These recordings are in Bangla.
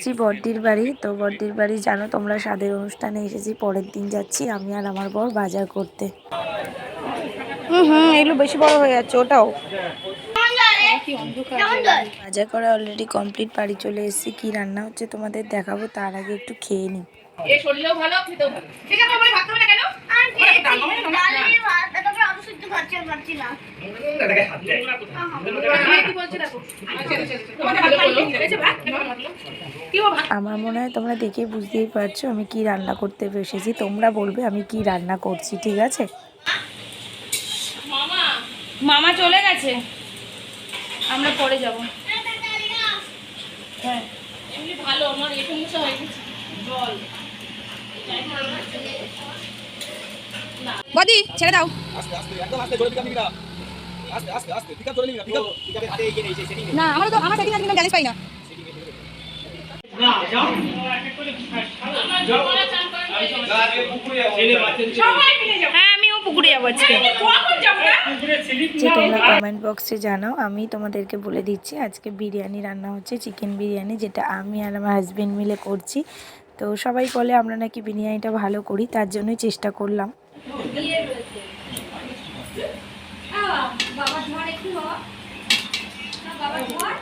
এসেছি বড়দির বাড়ি। তো বড়দির বাড়ি জানো তোমরা, স্বাদের অনুষ্ঠানে এসেছি। পরের দিন যাচ্ছি আমি আর আমার বর বাজার করতে। এগুলো বেশি বড় হয়ে যাচ্ছে। ওটাও বাজার করা অলরেডি কমপ্লিট। বাড়ি চলে এসেছি। কি রান্না হচ্ছে তোমাদের দেখাবো, তার আগে একটু খেয়ে নিই। শরীরেও ভালো, খেতেও ভালো। ঠিক আছে, আমার ভাত খাবে না কেন? আমার মনে হয় তোমরা দেখে বুঝতেই পারছো আমি কি রান্না করতে বসেছি। তোমরা বলবে আমি কি রান্না করছি, ঠিক আছে? মামা চলে গেছে, আমরা পরে যাব। হ্যাঁ ভালো, আমার এই সমস্যা হয়ে গেছে। জল বদি ছেড়ে দাও। আস্তে আস্তে একদম আস্তে জোরে পিকআপ নিবিনা। আস্তে আস্তে আস্তে পিকআপ জোরে নিবিনা। পিকআপের হাতে এগিয়ে নেই, সেটিং না আমার তো আমার সেটিং আছে, কিন্তু ব্যালেন্স পাই না। না যাও যাও সবাই মিলে যাও। হ্যাঁ আমিও পুকুরে যাব আজকে। কখন যাব না যে তোমরা কমেন্ট বক্সে জানাও। আমি তোমাদেরকে বলে দিচ্ছি আজকে বিরিয়ানি রান্না হচ্ছে, চিকেন বিরিয়ানি, যেটা আমি আর আমার হাজবেন্ড মিলে করছি। তো সবাই বলে আমরা নাকি বিরিয়ানিটা ভালো করি, তার জন্যই চেষ্টা করলাম। বাবা ধর একটু, বাবা বাবা ধর।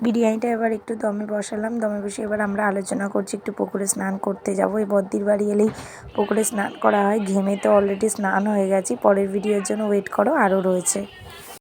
বিরিয়ানিটা এবার একটু দমে বসালাম। দমে বসে এবার আমরা আলোচনা করছি একটু পুকুরে স্নান করতে যাব। এই বদ্দির বাড়ি এলেই পুকুরে স্নান করা হয়। ঘেমে তো অলরেডি স্নান হয়ে গেছি। পরের ভিডিওর জন্য ওয়েট করো, আরও রয়েছে।